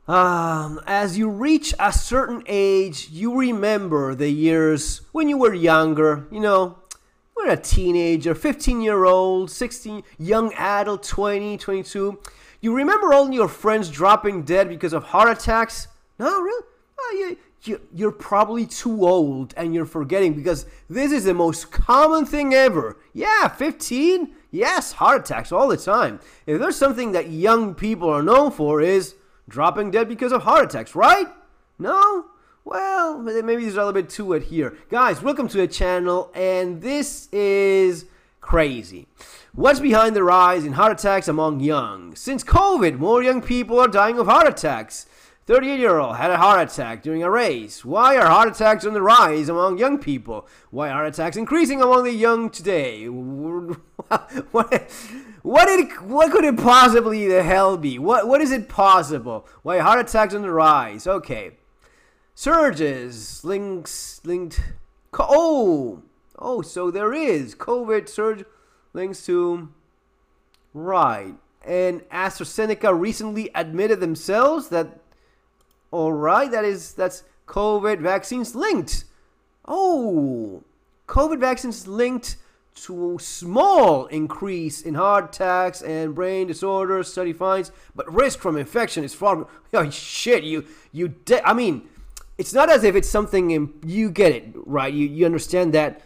As you reach a certain age, you remember the years when you were younger. When a teenager, 15-year-old, 16, young adult, 20, 22. You remember all your friends dropping dead because of heart attacks? No, really? You're probably too old and you're forgetting because this is the most common thing ever. Yeah, 15? Yes, heart attacks all the time. If there's something that young people are known for is dropping dead because of heart attacks, right? No? Well, maybe there's a little bit to it here. Guys, welcome to the channel, and this is crazy. What's behind the rise in heart attacks among young? Since COVID, more young people are dying of heart attacks. 38-year-old had a heart attack during a race. Why are heart attacks on the rise among young people? Why are heart attacks increasing among the young today? What could it possibly the hell be? What is it possible? Why heart attacks on the rise? Okay. Surges, linked. So there is COVID surge links to, right. And AstraZeneca recently admitted themselves that, all right, that's COVID vaccines linked. Oh, COVID vaccines linked to to increase in heart attacks and brain disorders, study finds, but risk from infection is far. Oh shit, I mean, it's not as if it's something you get it, right? You understand that.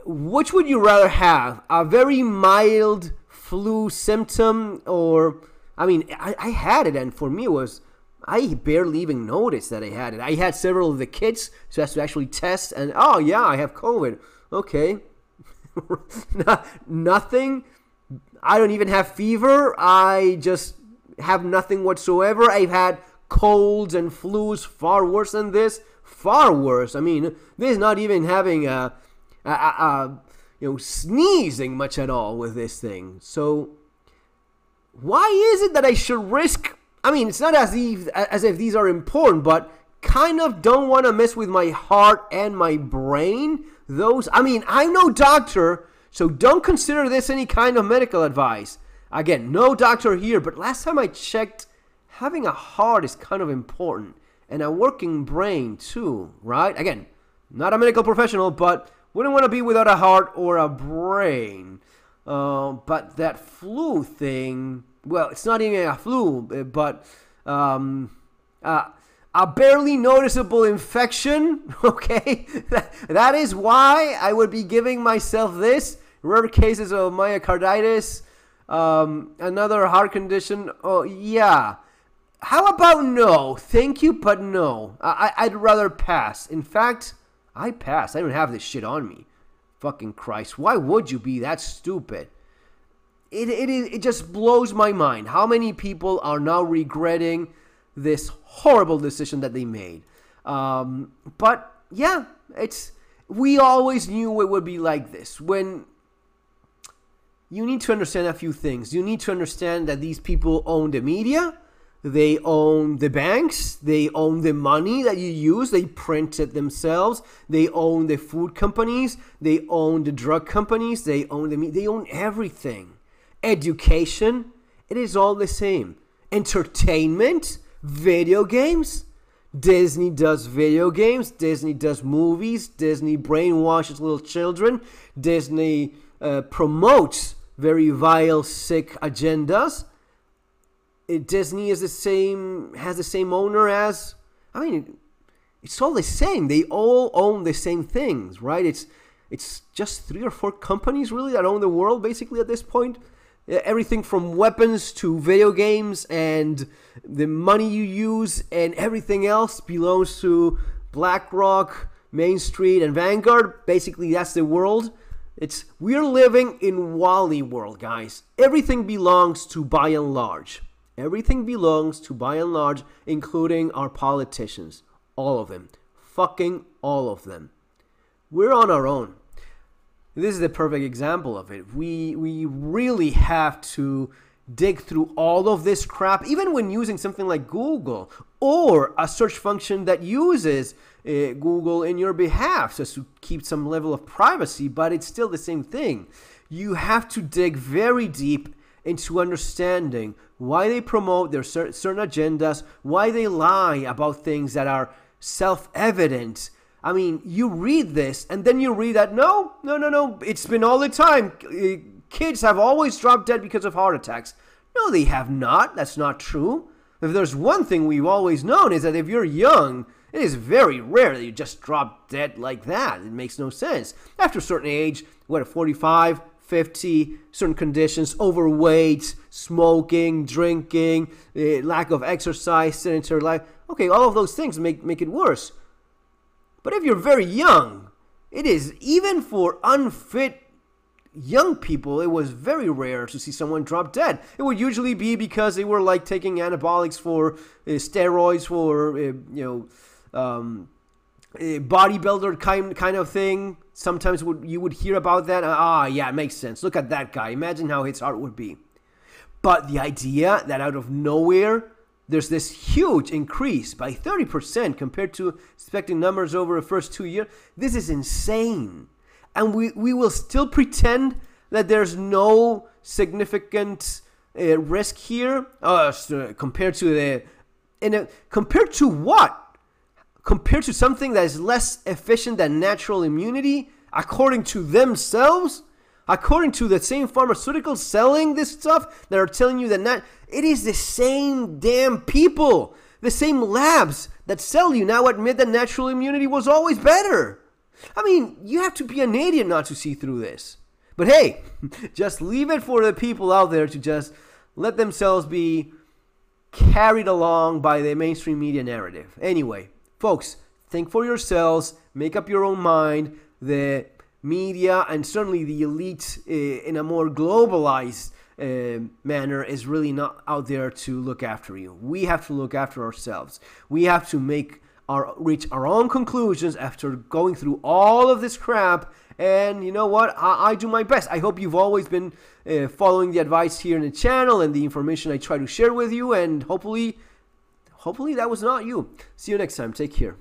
Which would you rather have? A very mild flu symptom, or, I mean, I had it, and for me it was, I barely even noticed that I had it. I had several of the kits, so I had to actually test, and oh yeah, I have COVID. Okay. Nothing. I don't even have fever. I just have nothing whatsoever. I've had colds and flus far worse than this. Far worse. I mean, this is not even having sneezing much at all with this thing. So why is it that I should risk? I mean, it's not as if these are important, but kind of don't want to mess with my heart and my brain. I'm no doctor, so don't consider this any kind of medical advice. Again, no doctor here, but last time I checked, having a heart is kind of important, and a working brain too, right? Again, not a medical professional, but wouldn't want to be without a heart or a brain. But that flu thing, well, it's not even a flu, but a barely noticeable infection, okay? That is why I would be giving myself this. Rare cases of myocarditis, another heart condition. Oh, yeah. How about no? Thank you, but no. I'd rather pass. In fact, I pass. I don't have this shit on me. Fucking Christ. Why would you be that stupid? It just blows my mind how many people are now regretting this horrible decision that they made. But yeah, we always knew it would be like this. When you need to understand a few things. You need to understand that these people own the media, they own the banks, they own the money that you use, they print it themselves, they own the food companies, they own the drug companies, they own they own everything. Education, it is all the same. Entertainment, video games. Disney does video games. Disney does movies. Disney brainwashes little children. Disney promotes very vile, sick agendas. Disney has the same owner as. I mean, it's all the same. They all own the same things, right? It's just 3 or 4 companies really that own the world basically at this point. Everything from weapons to video games, and the money you use and everything else belongs to BlackRock, Main Street, and Vanguard. Basically, that's the world. We're living in Wall-E world, guys. Everything belongs to by and large. Everything belongs to by and large, including our politicians. All of them. Fucking all of them. We're on our own. This is the perfect example of it. We really have to dig through all of this crap, even when using something like Google or a search function that uses Google in your behalf, just to keep some level of privacy, but it's still the same thing. You have to dig very deep into understanding why they promote their certain agendas, why they lie about things that are self-evident. I mean, you read this and then you read that, no, it's been all the time. Kids have always dropped dead because of heart attacks. No, they have not. That's not true. If there's one thing we've always known is that if you're young, it is very rare that you just drop dead like that. It makes no sense. After a certain age, 45, 50, certain conditions, overweight, smoking, drinking, lack of exercise, sedentary life. Okay, all of those things make it worse. But if you're very young, it is, even for unfit young people, it was very rare to see someone drop dead. It would usually be because they were like taking anabolics for steroids for bodybuilder kind of thing. Sometimes you would hear about that. Yeah, it makes sense. Look at that guy. Imagine how his heart would be. But the idea that out of nowhere there's this huge increase by 30% compared to expected numbers over the first 2 years, this is insane. And we will still pretend that there's no significant risk here compared to compared to what? Compared to something that is less efficient than natural immunity, according to themselves, according to the same pharmaceuticals selling this stuff that are telling you that it is the same damn people, the same labs that sell you now admit that natural immunity was always better. I mean, you have to be an idiot not to see through this. But hey, just leave it for the people out there to just let themselves be carried along by the mainstream media narrative. Anyway, folks, think for yourselves, make up your own mind. The media and certainly the elite in a more globalized manner is really not out there to look after you. We have to look after ourselves. We have to reach our own conclusions after going through all of this crap. And you know what? I do my best. I hope you've always been following the advice here in the channel and the information I try to share with you. And hopefully that was not you. See you next time. Take care.